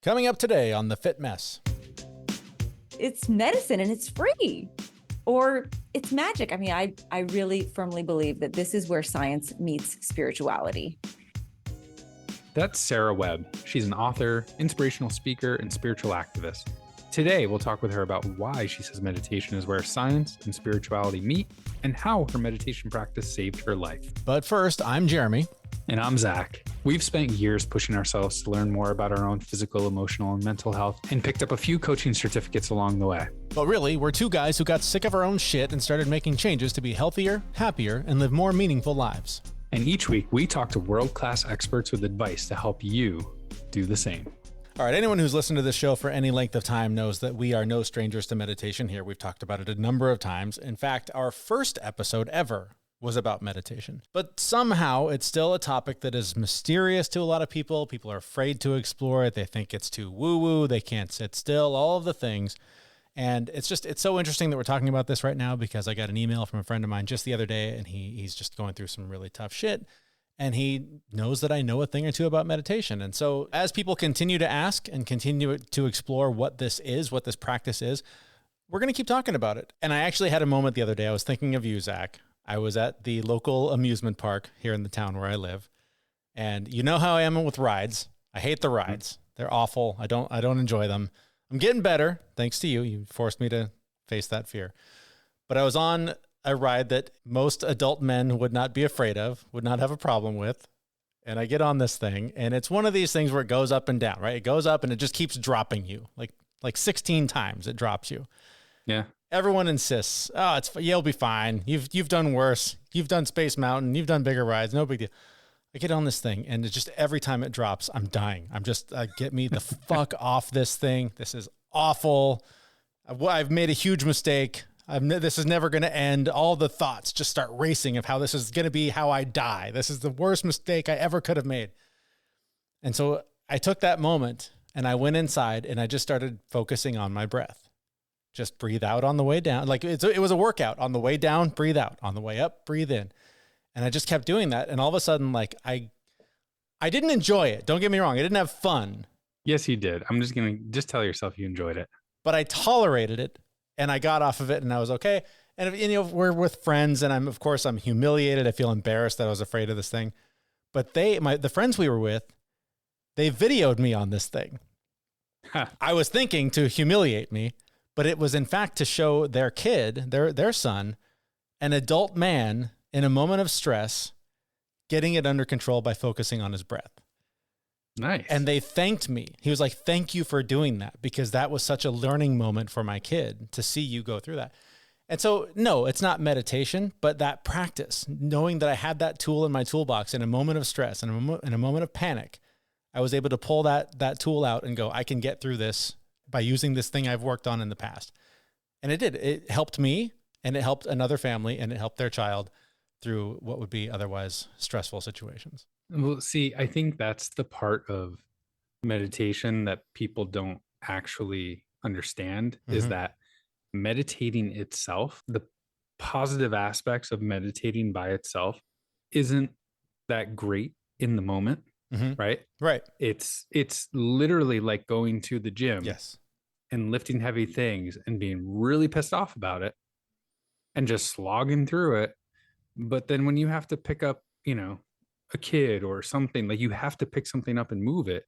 Coming up today on The Fit Mess. It's medicine and it's free, or it's magic. I mean, I really firmly believe that this is where science meets spirituality. That's Sara Webb. She's an author, inspirational speaker, and spiritual activist. Today, we'll talk with her about why she says meditation is where science and spirituality meet and how her meditation practice saved her life. But first, I'm Jeremy. And I'm Zach. We've spent years pushing ourselves to learn more about our own physical, emotional, and mental health and picked up a few coaching certificates along the way. But really, we're two guys who got sick of our own shit and started making changes to be healthier, happier, and live more meaningful lives. And each week, we talk to world-class experts with advice to help you do the same. All right, anyone who's listened to this show for any length of time knows that we are no strangers to meditation here. We've talked about it a number of times. In fact, our first episode ever was about meditation. But somehow it's still a topic that is mysterious to a lot of people. People are afraid to explore it. They think it's too woo-woo. They can't sit still, all of the things. And it's so interesting that we're talking about this right now because I got an email from a friend of mine just the other day and he's just going through some really tough shit. And he knows that I know a thing or two about meditation. And so as people continue to ask and continue to explore what this is, what this practice is, we're going to keep talking about it. And I actually had a moment the other day. I was thinking of you, Zach. I was at the local amusement park here in the town where I live. And you know how I am with rides. I hate the rides. They're awful. I don't enjoy them. I'm getting better, thanks to you. You forced me to face that fear. But I was on a ride that most adult men would not be afraid of, would not have a problem with. And I get on this thing, and it's one of these things where it goes up and down, right? It goes up and it just keeps dropping you. Like 16 times it drops you. Yeah. Everyone insists, you'll be fine. You've done worse. You've done Space Mountain. You've done bigger rides. No big deal. I get on this thing, and it just every time it drops, I'm dying. I'm just, get me the fuck off this thing. This is awful. I've made a huge mistake. This is never going to end. All the thoughts just start racing of how this is going to be how I die. This is the worst mistake I ever could have made. And so I took that moment, and I went inside, and I just started focusing on my breath. Just breathe out on the way down. Like it was a workout. On the way down, breathe out. On the way up, breathe in. And I just kept doing that. And all of a sudden, like I didn't enjoy it. Don't get me wrong. I didn't have fun. Yes, you did. I'm just going to tell yourself you enjoyed it. But I tolerated it and I got off of it and I was okay. And if, we're with friends and I'm humiliated. I feel embarrassed that I was afraid of this thing. But the friends we were with, they videoed me on this thing. I was thinking to humiliate me. But it was in fact to show their kid, their son, an adult man in a moment of stress, getting it under control by focusing on his breath. Nice. And they thanked me. He was like, thank you for doing that because that was such a learning moment for my kid to see you go through that. And so, no, it's not meditation, but that practice, knowing that I had that tool in my toolbox in a moment of stress and in a moment of panic, I was able to pull that tool out and go, I can get through this by using this thing I've worked on in the past. And it did. It helped me and it helped another family and it helped their child through what would be otherwise stressful situations. Well, see, I think that's the part of meditation that people don't actually understand is that meditating itself, the positive aspects of meditating by itself isn't that great in the moment. Right. It's literally like going to the gym. Yes. And lifting heavy things and being really pissed off about it and just slogging through it. But then when you have to pick up, a kid or something, like you have to pick something up and move it,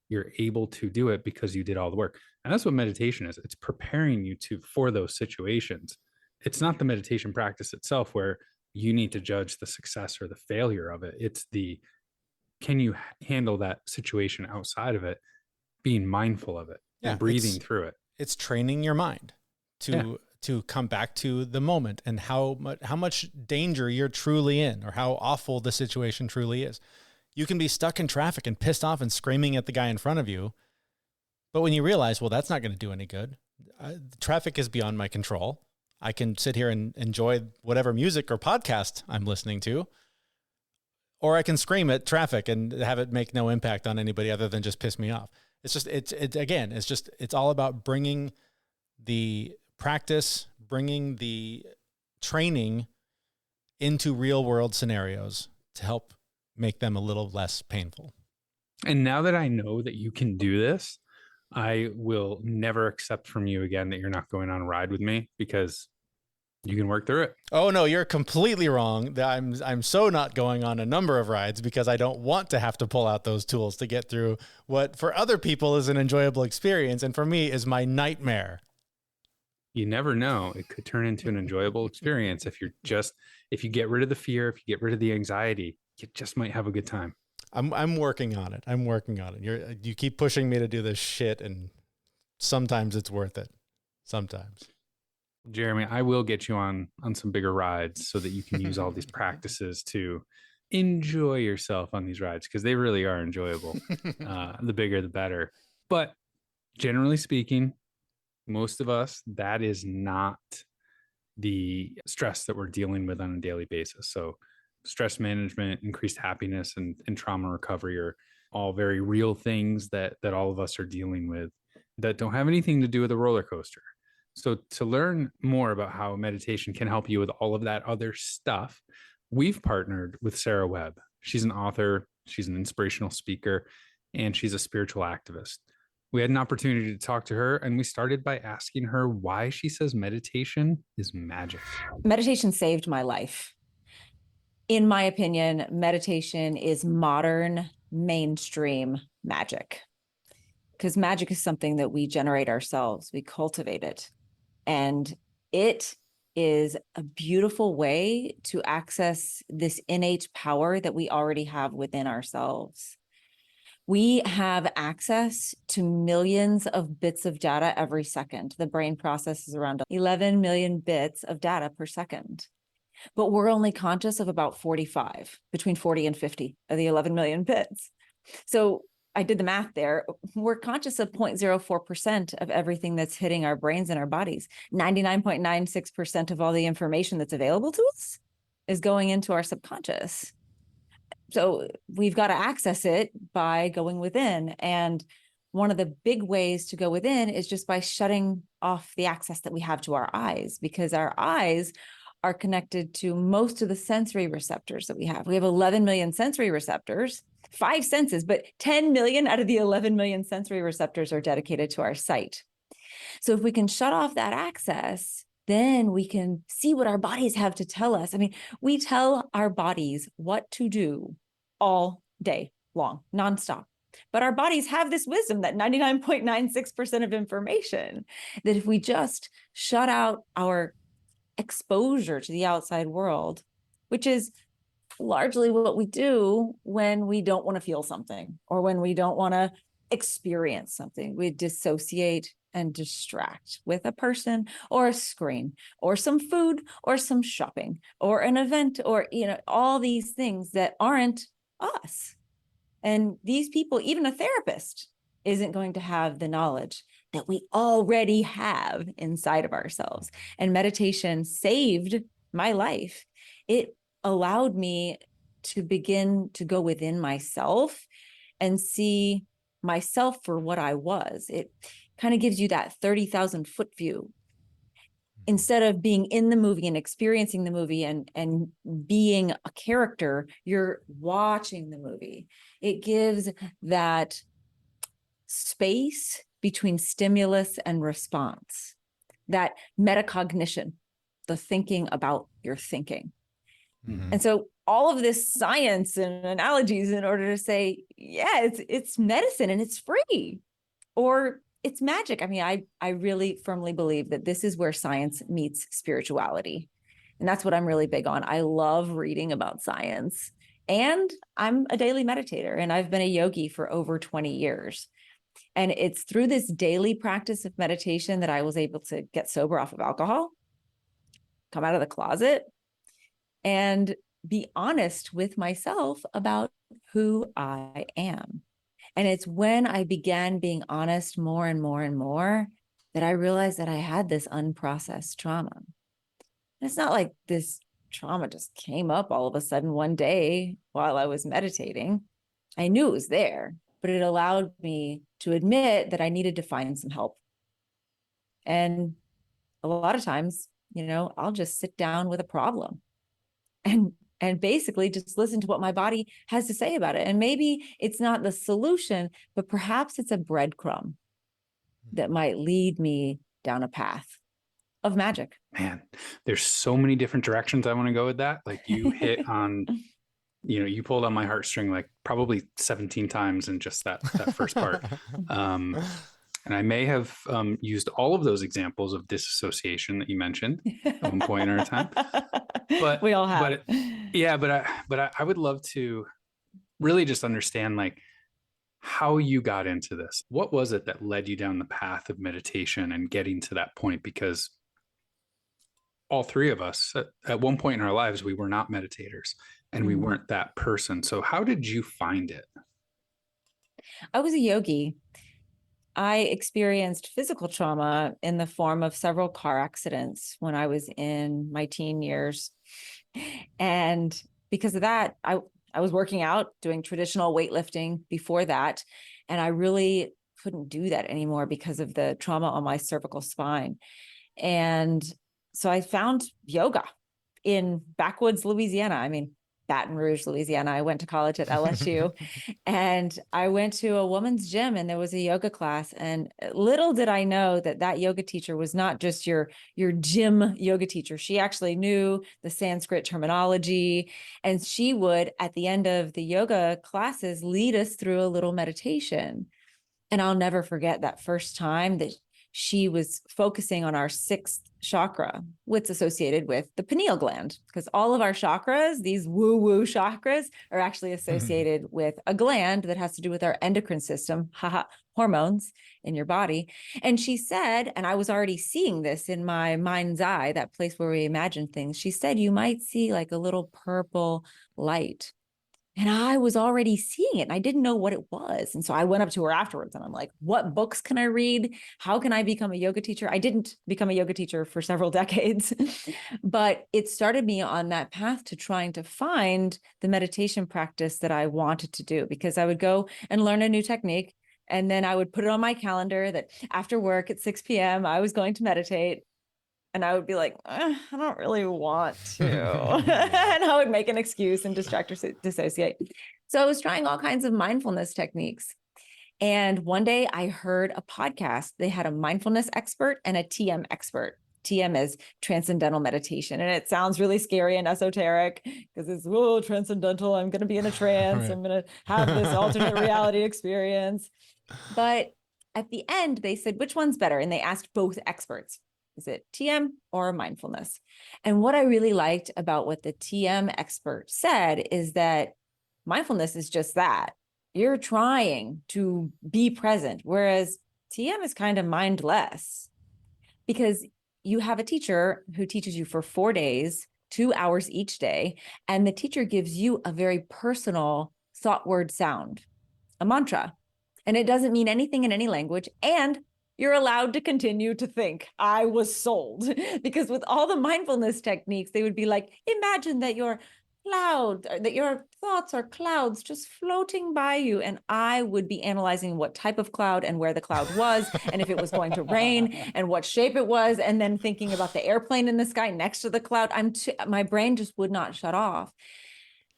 you're able to do it because you did all the work. And that's what meditation is. It's preparing you for those situations. It's not the meditation practice itself where you need to judge the success or the failure of it. It's can you handle that situation outside of it, being mindful of it and breathing through it? It's training your mind to come back to the moment and how much danger you're truly in or how awful the situation truly is. You can be stuck in traffic and pissed off and screaming at the guy in front of you. But when you realize, well, that's not going to do any good. Traffic is beyond my control. I can sit here and enjoy whatever music or podcast I'm listening to. Or I can scream at traffic and have it make no impact on anybody other than just piss me off. It's all about bringing the practice, bringing the training into real world scenarios to help make them a little less painful. And now that I know that you can do this, I will never accept from you again that you're not going on a ride with me because you can work through it. Oh no, you're completely wrong. I'm so not going on a number of rides because I don't want to have to pull out those tools to get through what for other people is an enjoyable experience and for me is my nightmare. You never know. It could turn into an enjoyable experience if you get rid of the fear, if you get rid of the anxiety, you just might have a good time. I'm working on it. I'm working on it. You keep pushing me to do this shit and sometimes it's worth it. Sometimes. Jeremy, I will get you on some bigger rides so that you can use all these practices to enjoy yourself on these rides because they really are enjoyable. The bigger, the better. But generally speaking, most of us, that is not the stress that we're dealing with on a daily basis. So stress management, increased happiness, and trauma recovery are all very real things that all of us are dealing with that don't have anything to do with a roller coaster. So to learn more about how meditation can help you with all of that other stuff, we've partnered with Sara Webb. She's an author, she's an inspirational speaker, and she's a spiritual activist. We had an opportunity to talk to her, and we started by asking her why she says meditation is magic. Meditation saved my life. In my opinion, meditation is modern mainstream magic because magic is something that we generate ourselves, we cultivate it. And it is a beautiful way to access this innate power that we already have within ourselves. We have access to millions of bits of data every second. The brain processes around 11 million bits of data per second. But we're only conscious of about 45, between 40 and 50 of the 11 million bits. So I did the math there. We're conscious of 0.04% of everything that's hitting our brains and our bodies. 99.96% of all the information that's available to us is going into our subconscious. So we've got to access it by going within. And one of the big ways to go within is just by shutting off the access that we have to our eyes, because our eyes are connected to most of the sensory receptors that we have. We have 11 million sensory receptors, 5 senses, but 10 million out of the 11 million sensory receptors are dedicated to our sight. So if we can shut off that access, then we can see what our bodies have to tell us. I mean, we tell our bodies what to do all day long, nonstop. But our bodies have this wisdom, that 99.96% of information, that if we just shut out our exposure to the outside world, which is largely what we do when we don't want to feel something or when we don't want to experience something. We dissociate and distract with a person or a screen or some food or some shopping or an event or, all these things that aren't us. And these people, even a therapist, isn't going to have the knowledge that we already have inside of ourselves. And meditation saved my life. It allowed me to begin to go within myself and see myself for what I was. It kind of gives you that 30,000 foot view. Instead of being in the movie and experiencing the movie and being a character, you're watching the movie. It gives that space between stimulus and response, that metacognition, the thinking about your thinking. Mm-hmm. And so all of this science and analogies in order to say, yeah, it's medicine and it's free, or it's magic. I mean, I really firmly believe that this is where science meets spirituality. And that's what I'm really big on. I love reading about science. And I'm a daily meditator, and I've been a yogi for over 20 years. And it's through this daily practice of meditation that I was able to get sober off of alcohol, come out of the closet, and be honest with myself about who I am. And it's when I began being honest more and more and more that I realized that I had this unprocessed trauma. And it's not like this trauma just came up all of a sudden one day while I was meditating. I knew it was there, but it allowed me to admit that I needed to find some help. And a lot of times, I'll just sit down with a problem and basically just listen to what my body has to say about it. And maybe it's not the solution, but perhaps it's a breadcrumb that might lead me down a path of magic. Man, there's so many different directions I want to go with that. Like you hit on, you pulled on my heartstring like probably 17 times in just that first part. And I may have used all of those examples of disassociation that you mentioned at one point in our time. But we all have. But I would love to really just understand like how you got into this. What was it that led you down the path of meditation and getting to that point? Because all three of us at one point in our lives, we were not meditators and we weren't that person. So how did you find it? I was a yogi. I experienced physical trauma in the form of several car accidents when I was in my teen years. And because of that, I was working out, doing traditional weightlifting before that. And I really couldn't do that anymore because of the trauma on my cervical spine. And so I found yoga in backwoods Louisiana. I mean, Baton Rouge, Louisiana. I went to college at LSU and I went to a woman's gym and there was a yoga class. And little did I know that that yoga teacher was not just your gym yoga teacher. She actually knew the Sanskrit terminology. And she would, at the end of the yoga classes, lead us through a little meditation. And I'll never forget that first time that she was focusing on our sixth chakra, what's associated with the pineal gland, because all of our chakras, these woo-woo chakras, are actually associated with a gland that has to do with our endocrine system, hormones in your body. And she said, and I was already seeing this in my mind's eye, that place where we imagine things. She said, you might see like a little purple light. And I was already seeing it and I didn't know what it was. And so I went up to her afterwards and I'm like, what books can I read? How can I become a yoga teacher? I didn't become a yoga teacher for several decades, but it started me on that path to trying to find the meditation practice that I wanted to do, because I would go and learn a new technique. And then I would put it on my calendar that after work at 6 p.m., I was going to meditate. And I would be like, I don't really want to. And I would make an excuse and distract or dissociate. So I was trying all kinds of mindfulness techniques. And one day I heard a podcast. They had a mindfulness expert and a TM expert. TM is transcendental meditation. And it sounds really scary and esoteric because it's, whoa, transcendental. I'm going to be in a trance. Right. I'm going to have this alternate reality experience. But at the end, they said, which one's better? And they asked both experts. Is it TM or mindfulness? And what I really liked about what the TM expert said is that mindfulness is just that. You're trying to be present, whereas TM is kind of mindless, because you have a teacher who teaches you for 4 days, 2 hours each day, and the teacher gives you a very personal thought word sound, a mantra, and it doesn't mean anything in any language, and you're allowed to continue to think. I was sold, because with all the mindfulness techniques, they would be like, imagine that your thoughts are clouds just floating by you. And I would be analyzing what type of cloud and where the cloud was, and if it was going to rain and what shape it was. And then thinking about the airplane in the sky next to the cloud. My brain just would not shut off.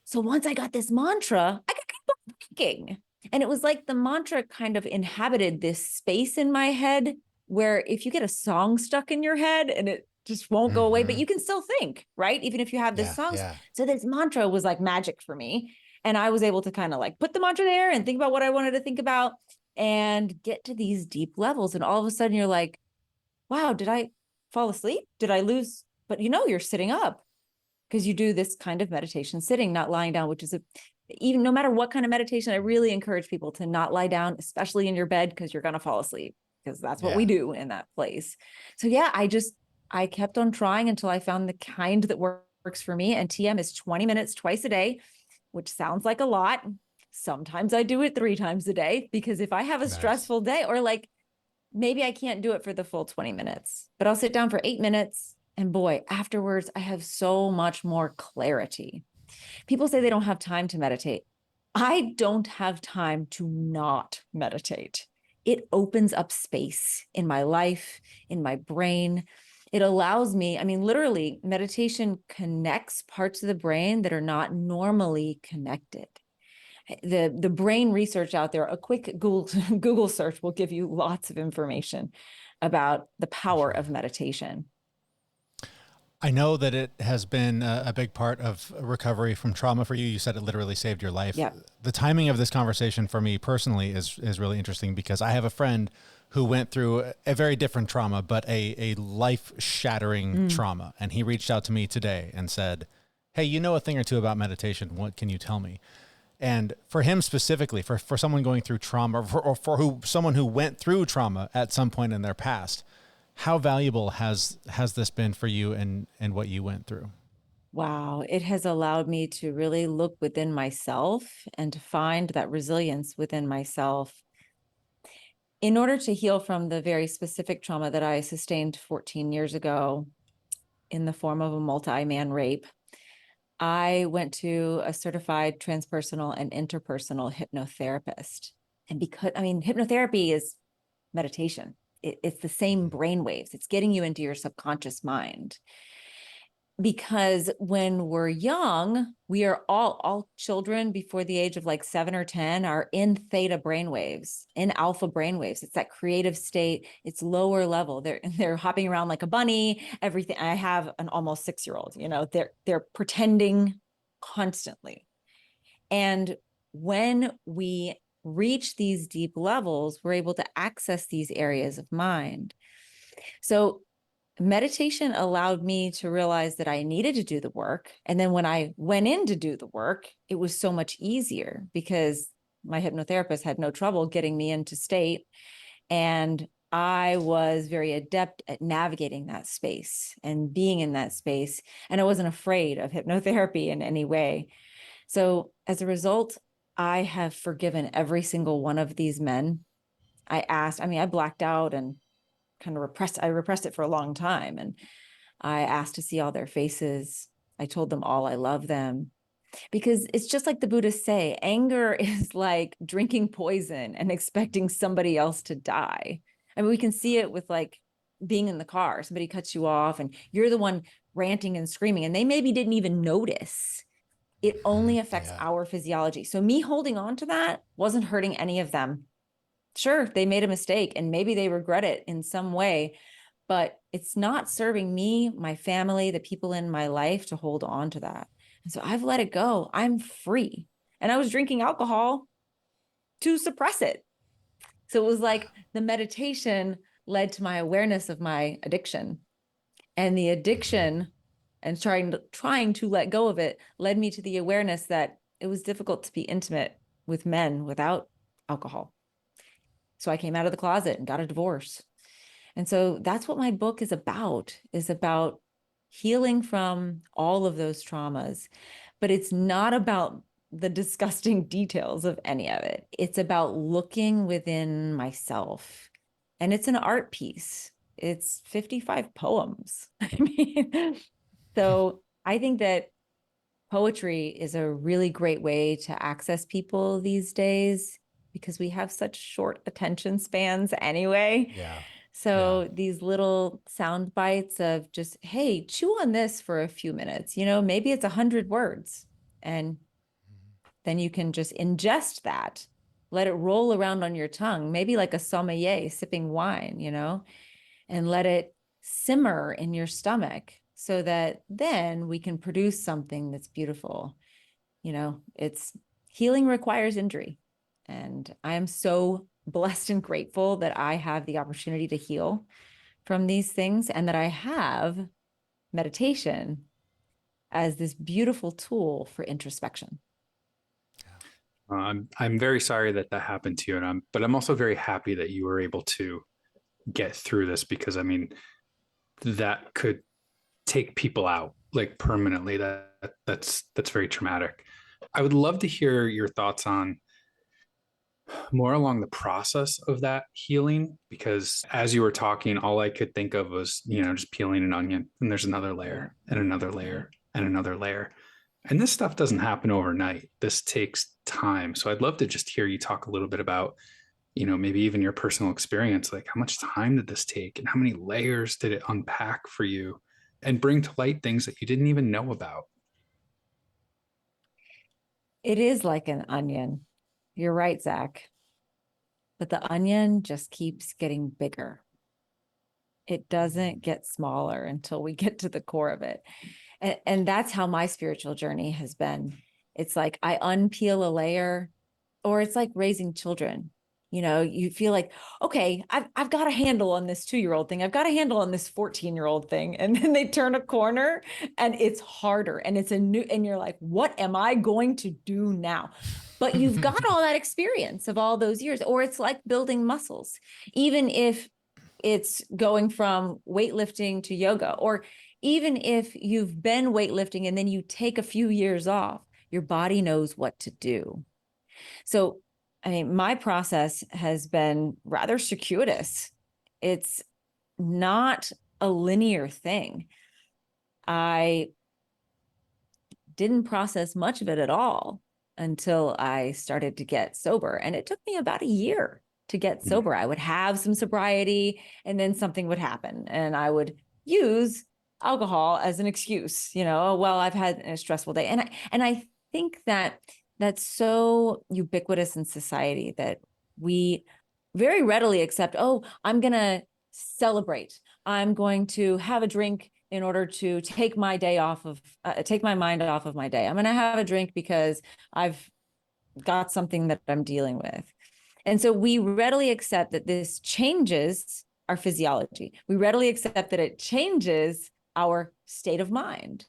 So once I got this mantra, I could keep on thinking. And it was like the mantra kind of inhabited this space in my head where if you get a song stuck in your head and it just won't go away, but you can still think, right? Even if you have this song. Yeah. So this mantra was like magic for me. And I was able to kind of like put the mantra there and think about what I wanted to think about and get to these deep levels. And all of a sudden you're like, wow, did I fall asleep? Did I lose? But you're sitting up because you do this kind of meditation sitting, not lying down, which is even no matter what kind of meditation, I really encourage people to not lie down, especially in your bed, because you're going to fall asleep, because that's what we do in that place. So yeah, I kept on trying until I found the kind that works for me. And TM is 20 minutes twice a day, which sounds like a lot. Sometimes I do it 3 times a day, because if I have a stressful day, or like maybe I can't do it for the full 20 minutes, but I'll sit down for 8 minutes. And boy, afterwards, I have so much more clarity. People say they don't have time to meditate. I don't have time to not meditate. It opens up space in my life, in my brain. It allows me, literally, meditation connects parts of the brain that are not normally connected. The brain research out there, a quick Google search will give you lots of information about the power of meditation. I know that it has been a big part of recovery from trauma for you. You said it literally saved your life. Yeah. The timing of this conversation for me personally is really interesting because I have a friend who went through a very different trauma, but a life-shattering trauma. And he reached out to me today and said, hey, you know a thing or two about meditation. What can you tell me? And for him specifically, for someone going through trauma, or for someone who went through trauma at some point in their past, how valuable has this been for you and what you went through? Wow, it has allowed me to really look within myself and to find that resilience within myself. In order to heal from the very specific trauma that I sustained 14 years ago in the form of a multi-man rape, I went to a certified transpersonal and interpersonal hypnotherapist. And because, I mean, hypnotherapy is meditation. It's the same brain waves. It's getting you into your subconscious mind. Because when we're young, we are all children before the age of like 7 or 10 are in theta brainwaves, in alpha brainwaves. It's that creative state. It's lower level. They're hopping around like a bunny. Everything. I have an almost 6-year-old. You know, they're pretending constantly. And when we reach these deep levels, we're able to access these areas of mind. So meditation allowed me to realize that I needed to do the work. And then when I went in to do the work, it was so much easier because my hypnotherapist had no trouble getting me into state. And I was very adept at navigating that space and being in that space. And I wasn't afraid of hypnotherapy in any way. So as a result, I have forgiven every single one of these men. I blacked out and kind of repressed it for a long time. And I asked to see all their faces. I told them all I love them, because it's just like the Buddhists say, anger is like drinking poison and expecting somebody else to die. I mean, we can see it with like being in the car, somebody cuts you off and you're the one ranting and screaming and they maybe didn't even notice. It only affects our physiology. So me holding on to that wasn't hurting any of them. Sure, they made a mistake and maybe they regret it in some way, but it's not serving me, my family, the people in my life to hold on to that. And so I've let it go. I'm free. And I was drinking alcohol to suppress it. So it was like the meditation led to my awareness of my addiction. And the addiction and trying to let go of it led me to the awareness that it was difficult to be intimate with men without alcohol. So I came out of the closet and got a divorce. And so that's what my book is about healing from all of those traumas. But it's not about the disgusting details of any of it. It's about looking within myself. And it's an art piece. It's 55 poems. I mean, so I think that poetry is a really great way to access people these days because we have such short attention spans anyway. Yeah. So these little sound bites of just, hey, chew on this for a few minutes, maybe it's 100 words, and then you can just ingest that, let it roll around on your tongue, maybe like a sommelier sipping wine, and let it simmer in your stomach so that then we can produce something that's beautiful. It's healing requires injury. And I am so blessed and grateful that I have the opportunity to heal from these things and that I have meditation as this beautiful tool for introspection. I'm very sorry that happened to you, but I'm also very happy that you were able to get through this, because I mean, that could take people out like permanently. That's very traumatic. I would love to hear your thoughts on more along the process of that healing, because as you were talking, all I could think of was, just peeling an onion, and there's another layer and another layer and another layer. And this stuff doesn't happen overnight. This takes time. So I'd love to just hear you talk a little bit about, maybe even your personal experience, like how much time did this take and how many layers did it unpack for you and bring to light things that you didn't even know about? It is like an onion. You're right, Zach. But the onion just keeps getting bigger. It doesn't get smaller until we get to the core of it. And that's how my spiritual journey has been. It's like I unpeel a layer, or it's like raising children. You know, you feel like, okay, I've got a handle on this 2-year-old thing. I've got a handle on this 14-year-old thing. And then they turn a corner and it's harder and it's a new, and you're like, what am I going to do now? But you've got all that experience of all those years, or it's like building muscles, even if it's going from weightlifting to yoga, or even if you've been weightlifting and then you take a few years off, your body knows what to do. So, I mean, my process has been rather circuitous. It's not a linear thing. I didn't process much of it at all until I started to get sober. And it took me about a year to get sober. I would have some sobriety and then something would happen and I would use alcohol as an excuse, you know, oh, well, I've had a stressful day. And I think that that's so ubiquitous in society that we very readily accept, oh, I'm going to celebrate. I'm going to have a drink in order to take my day off of, take my mind off of my day. I'm going to have a drink because I've got something that I'm dealing with. And so we readily accept that this changes our physiology. We readily accept that it changes our state of mind,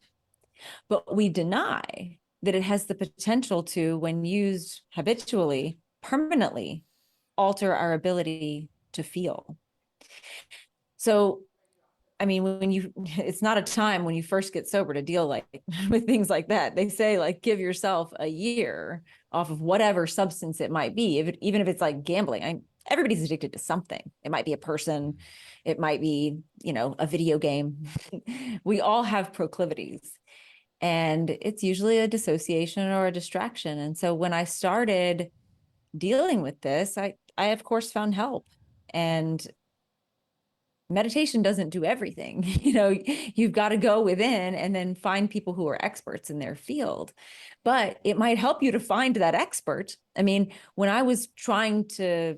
but we deny that it has the potential to, when used habitually, permanently alter our ability to feel. So, I mean, when you, it's not a time when you first get sober to deal like with things like that. They say like, give yourself a year off of whatever substance it might be, even if it's like gambling. Everybody's addicted to something. It might be a person. It might be, you know, a video game. We all have proclivities. And it's usually a dissociation or a distraction. And so when I started dealing with this, I of course found help. And meditation doesn't do everything. You know, you've got to go within and then find people who are experts in their field. But it might help you to find that expert. I mean, when I was trying to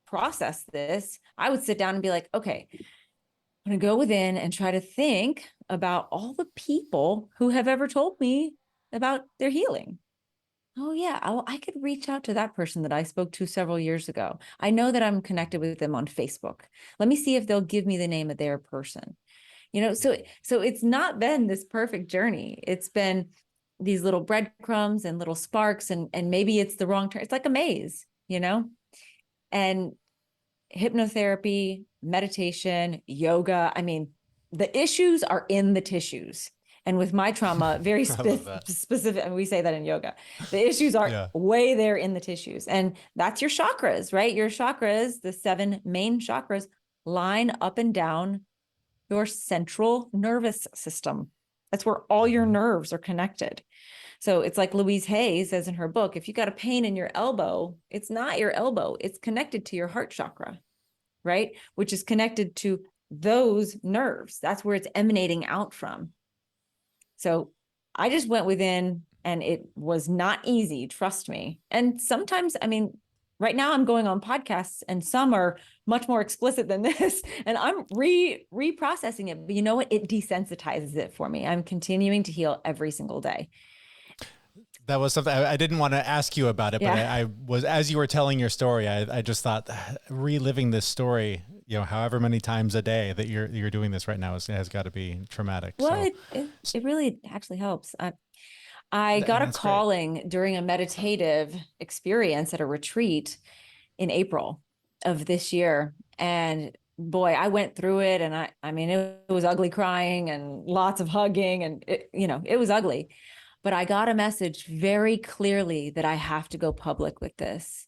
process this, I would sit down and be like, okay, I'm going to go within and try to think about all the people who have ever told me about their healing. Oh, yeah, I could reach out to that person that I spoke to several years ago. I know that I'm connected with them on Facebook. Let me see if they'll give me the name of their person. You know, so it's not been this perfect journey. It's been these little breadcrumbs and little sparks, and maybe it's the wrong turn. It's like a maze, you know? And hypnotherapy, meditation, yoga, I mean, the issues are in the tissues. And with my trauma, very specific, and we say that in yoga, the issues are way there in the tissues. And that's your chakras, right? Your chakras, the 7 main chakras, line up and down your central nervous system. That's where all your nerves are connected. So it's like Louise Hay says in her book, if you got a pain in your elbow, it's not your elbow, it's connected to your heart chakra, right? Which is connected to those nerves. That's where it's emanating out from. So I just went within, and it was not easy, trust me. And sometimes, I mean, right now I'm going on podcasts and some are much more explicit than this, and I'm reprocessing it. But you know what? It desensitizes it for me. I'm continuing to heal every single day. That was something I didn't want to ask you about it, but I was, as you were telling your story, I just thought reliving this story, you know, however many times a day that you're doing this right now has got to be traumatic. Well, so it really actually helps. I got a calling during a meditative experience at a retreat in April of this year. And boy, I went through it, and I mean, it was ugly crying and lots of hugging, and it was ugly. But I got a message very clearly that I have to go public with this,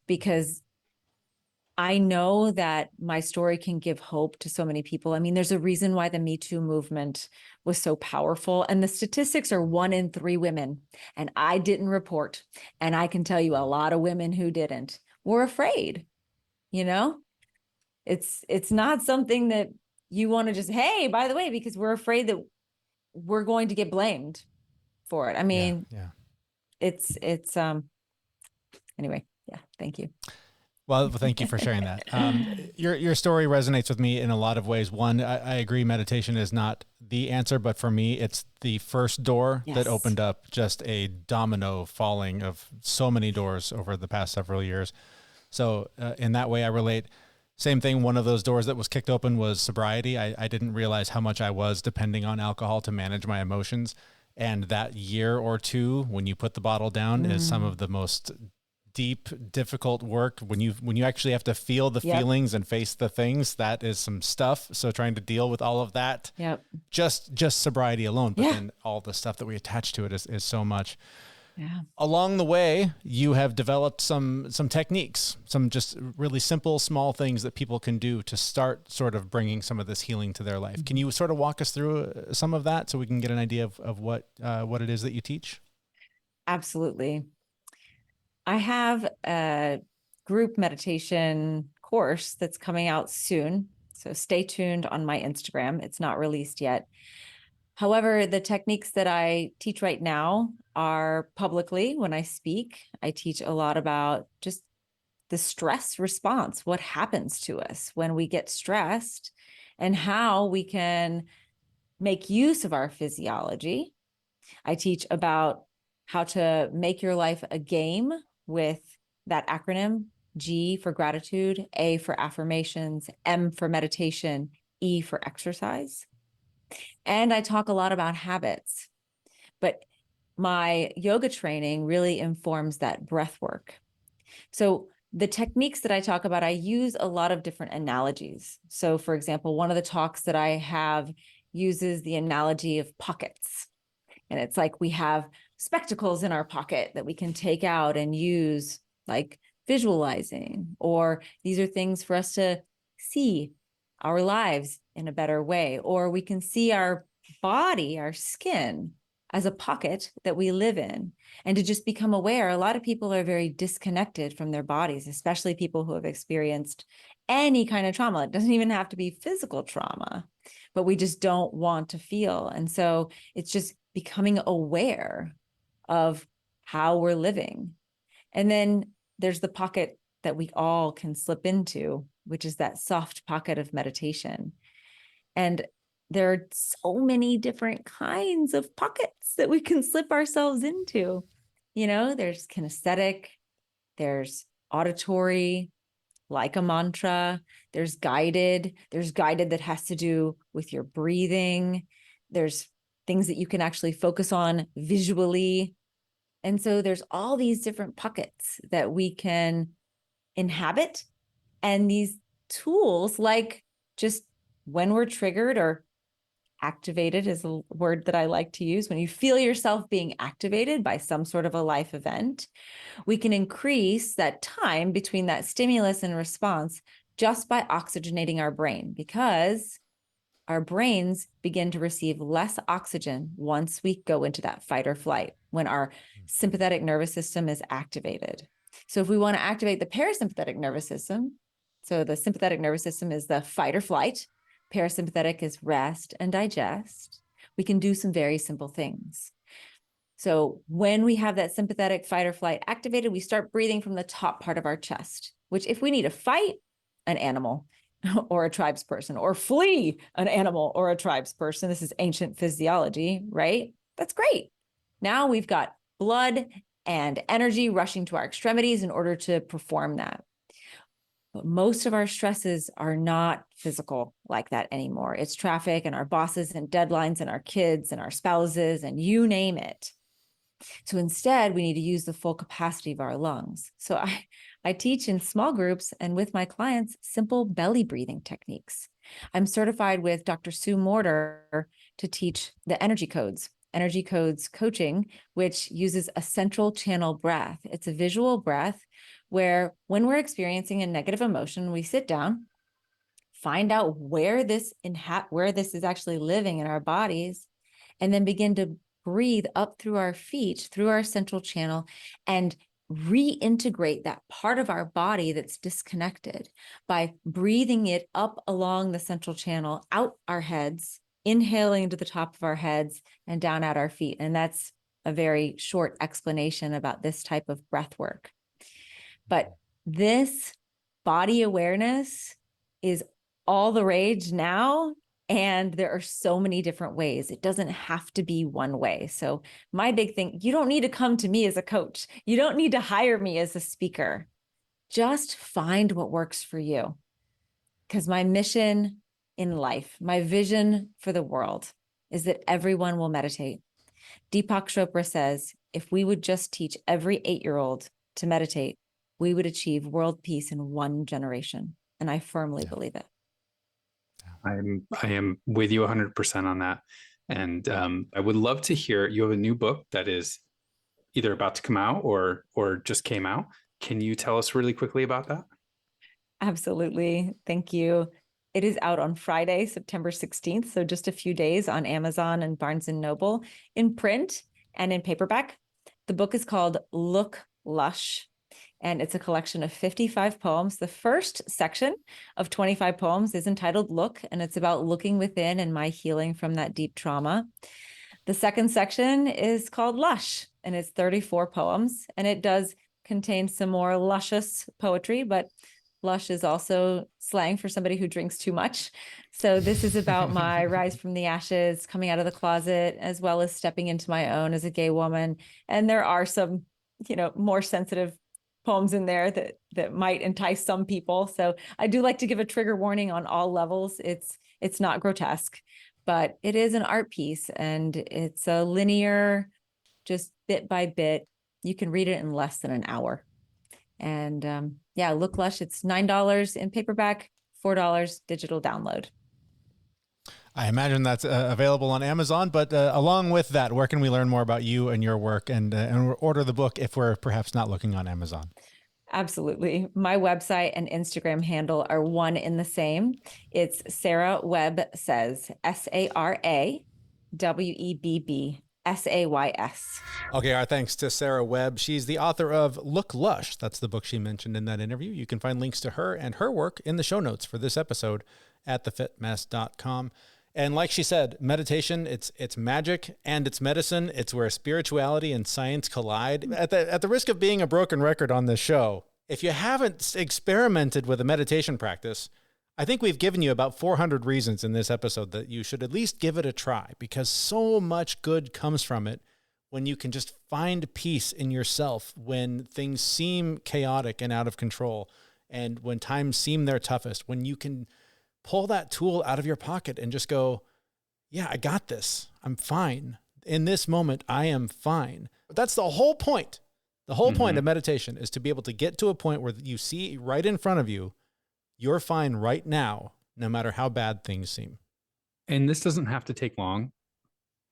because I know that my story can give hope to so many people. I mean, there's a reason why the Me Too movement was so powerful. And the statistics are 1 in 3 women. And I didn't report. And I can tell you a lot of women who didn't were afraid, you know? It's not something that you want to just, hey, by the way, because we're afraid that we're going to get blamed for it. I mean, it's anyway, yeah, thank you. Well, thank you for sharing that. Your story resonates with me in a lot of ways. One, I agree meditation is not the answer, but for me, it's the first door that Yes. opened up just a domino falling of so many doors over the past several years. So in that way, I relate. Same thing. One of those doors that was kicked open was sobriety. I didn't realize how much I was depending on alcohol to manage my emotions. And that year or two, when you put the bottle down, is some of the most deep, difficult work. When you actually have to feel the Yep. feelings and face the things, that is some stuff. So trying to deal with all of that, Yep. just sobriety alone, but Yeah. then all the stuff that we attach to it is so much. Yeah. Along the way, you have developed some techniques, some just really simple, small things that people can do to start sort of bringing some of this healing to their life. Can you sort of walk us through some of that so we can get an idea of what it is that you teach? Absolutely. I have a group meditation course that's coming out soon. So stay tuned on my Instagram. It's not released yet. However, the techniques that I teach right now are publicly when I speak. I teach a lot about just the stress response, what happens to us when we get stressed, and how we can make use of our physiology. I teach about how to make your life a game with that acronym: G for gratitude, A for affirmations, M for meditation, E for exercise. And I talk a lot about habits, but my yoga training really informs that breath work. So the techniques that I talk about, I use a lot of different analogies. So for example, one of the talks that I have uses the analogy of pockets. And it's like we have spectacles in our pocket that we can take out and use, like visualizing, or these are things for us to see our lives in a better way, or we can see our body, our skin, as a pocket that we live in, and to just become aware. A lot of people are very disconnected from their bodies, especially people who have experienced any kind of trauma. It doesn't even have to be physical trauma, but we just don't want to feel. And so it's just becoming aware of how we're living. And then there's the pocket that we all can slip into, which is that soft pocket of meditation. And there are so many different kinds of pockets that we can slip ourselves into. You know, there's kinesthetic, there's auditory, like a mantra, there's guided that has to do with your breathing. There's things that you can actually focus on visually. And so there's all these different pockets that we can inhabit. And these tools, like just when we're triggered or activated is a word that I like to use. When you feel yourself being activated by some sort of a life event, we can increase that time between that stimulus and response just by oxygenating our brain, because our brains begin to receive less oxygen once we go into that fight or flight, when our sympathetic nervous system is activated. So if we want to activate the parasympathetic nervous system, so the sympathetic nervous system is the fight or flight, parasympathetic is rest and digest, we can do some very simple things. So when we have that sympathetic fight or flight activated, we start breathing from the top part of our chest, which if we need to fight an animal or a tribes person, or flee an animal or a tribes person, this is ancient physiology, right? That's great. Now we've got blood and energy rushing to our extremities in order to perform that. But most of our stresses are not physical like that anymore. It's traffic and our bosses and deadlines and our kids and our spouses and you name it. So instead, we need to use the full capacity of our lungs. So I teach in small groups and with my clients simple belly breathing techniques. I'm certified with Dr. Sue Morter to teach the energy codes coaching, which uses a central channel breath. It's a visual breath where when we're experiencing a negative emotion, we sit down, find out where this is actually living in our bodies, and then begin to breathe up through our feet, through our central channel, and reintegrate that part of our body that's disconnected by breathing it up along the central channel, out our heads, inhaling to the top of our heads and down at our feet. And that's a very short explanation about this type of breath work. But this body awareness is all the rage now. And there are so many different ways. It doesn't have to be one way. So my big thing, you don't need to come to me as a coach. You don't need to hire me as a speaker. Just find what works for you. Because my mission in life, my vision for the world is that everyone will meditate. Deepak Chopra says, if we would just teach every 8-year-old to meditate, we would achieve world peace in 1 generation. And I firmly believe it. I am with you 100% on that. And I would love to hear, you have a new book that is either about to come out or just came out. Can you tell us really quickly about that? Absolutely. Thank you. It is out on Friday, September 16th. So just a few days on Amazon and Barnes & Noble in print and in paperback. The book is called Look Lush, and it's a collection of 55 poems. The first section of 25 poems is entitled Look, and it's about looking within and my healing from that deep trauma. The second section is called Lush, and it's 34 poems, and it does contain some more luscious poetry, but lush is also slang for somebody who drinks too much. So this is about my rise from the ashes, coming out of the closet, as well as stepping into my own as a gay woman. And there are some, more sensitive poems in there that might entice some people. So I do like to give a trigger warning on all levels. It's not grotesque, but it is an art piece, and it's a linear, just bit by bit. You can read it in less than an hour. And Look Lush, it's $9 in paperback, $4 digital download. I imagine that's available on Amazon, but along with that, where can we learn more about you and your work and order the book if we're perhaps not looking on Amazon? Absolutely. My website and Instagram handle are one in the same. It's Sara Webb Says, SarawebBsays. Okay, our thanks to Sara Webb. She's the author of Look Lush. That's the book she mentioned in that interview. You can find links to her and her work in the show notes for this episode at thefitmess.com. And like she said, meditation, it's magic and it's medicine. It's where spirituality and science collide. At the risk of being a broken record on this show, if you haven't experimented with a meditation practice, I think we've given you about 400 reasons in this episode that you should at least give it a try, because so much good comes from it when you can just find peace in yourself when things seem chaotic and out of control, and when times seem their toughest, when you can pull that tool out of your pocket and just go, yeah, I got this. I'm fine. In this moment, I am fine. But that's the whole point. The whole point of meditation is to be able to get to a point where you see right in front of you, you're fine right now, no matter how bad things seem. And this doesn't have to take long.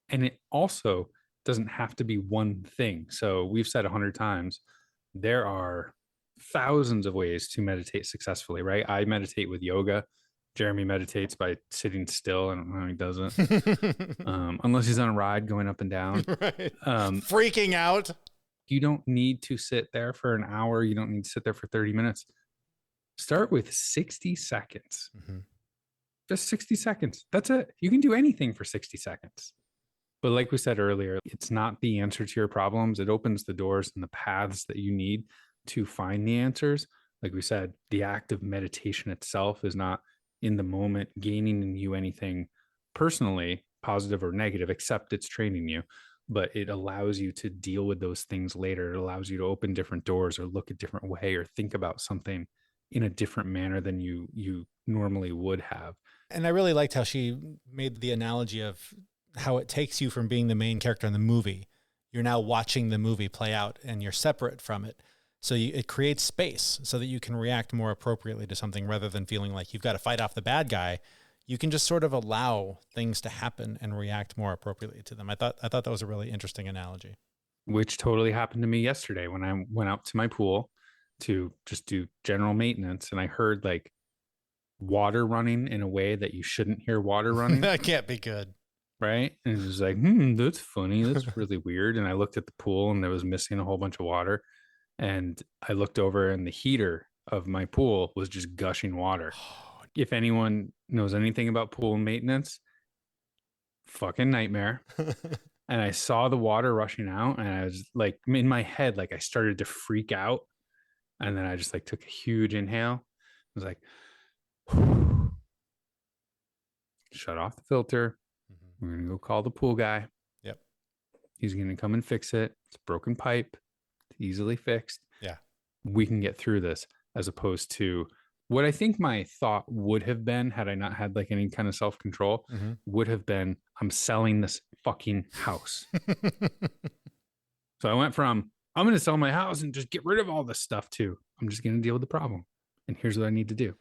And it also doesn't have to be one thing. So we've said 100 times, there are thousands of ways to meditate successfully, right? I meditate with yoga. Jeremy meditates by sitting still. I don't know how he does it. Unless he's on a ride going up and down. Right. Freaking out. You don't need to sit there for an hour. You don't need to sit there for 30 minutes. Start with 60 seconds. Just 60 seconds. That's it. You can do anything for 60 seconds. But like we said earlier, it's not the answer to your problems. It opens the doors and the paths that you need to find the answers. Like we said, the act of meditation itself is not in the moment gaining in you anything personally, positive or negative, except it's training you. But it allows you to deal with those things later. It allows you to open different doors or look a different way or think about something in a different manner than you normally would have. And I really liked how she made the analogy of how it takes you from being the main character in the movie. You're now watching the movie play out and you're separate from it. So it creates space so that you can react more appropriately to something rather than feeling like you've got to fight off the bad guy. You can just sort of allow things to happen and react more appropriately to them. I thought that was a really interesting analogy. Which totally happened to me yesterday when I went out to my pool to just do general maintenance. And I heard like water running in a way that you shouldn't hear water running. That can't be good. Right. And it was like, that's funny. That's really weird. And I looked at the pool and there was missing a whole bunch of water. And I looked over and the heater of my pool was just gushing water. If anyone knows anything about pool maintenance, fucking nightmare. and I saw the water rushing out, and I was like, in my head, like I started to freak out. And then I just like took a huge inhale. I was like, shut off the filter. We're going to go call the pool guy. Yep. He's going to come and fix it. It's a broken pipe. It's easily fixed. Yeah. We can get through this, as opposed to what I think my thought would have been, had I not had like any kind of self-control, would have been, I'm selling this fucking house. So I went from, I'm going to sell my house and just get rid of all this stuff, to I'm just going to deal with the problem. And here's what I need to do.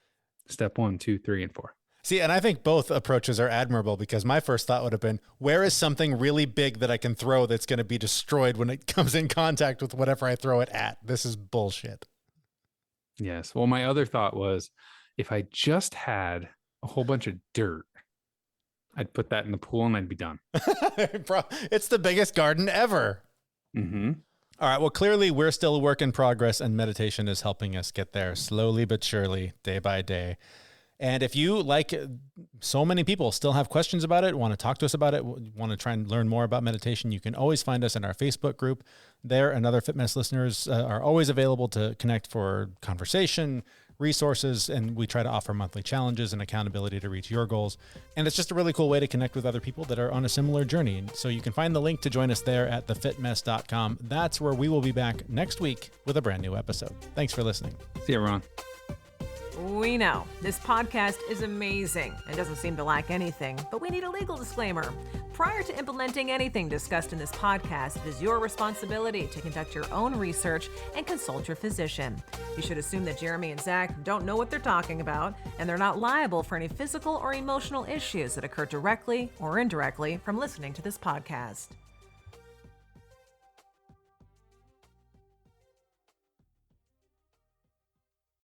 Step 1, 2, 3, and 4. See, and I think both approaches are admirable, because my first thought would have been, where is something really big that I can throw that's going to be destroyed when it comes in contact with whatever I throw it at? This is bullshit. Yes. Well, my other thought was, if I just had a whole bunch of dirt, I'd put that in the pool and I'd be done. Bro, it's the biggest garden ever. Mm-hmm. All right. Well, clearly we're still a work in progress, and meditation is helping us get there slowly but surely, day by day. And if you, like so many people, still have questions about it, want to talk to us about it, want to try and learn more about meditation, you can always find us in our Facebook group. There and other FitMess listeners are always available to connect for conversation, resources, and we try to offer monthly challenges and accountability to reach your goals. And it's just a really cool way to connect with other people that are on a similar journey. And so you can find the link to join us there at thefitmess.com. That's where we will be back next week with a brand new episode. Thanks for listening. See you, Ron. We know this podcast is amazing and doesn't seem to lack anything, but we need a legal disclaimer. Prior to implementing anything discussed in this podcast, it is your responsibility to conduct your own research and consult your physician. You should assume that Jeremy and Zach don't know what they're talking about, and they're not liable for any physical or emotional issues that occur directly or indirectly from listening to this podcast.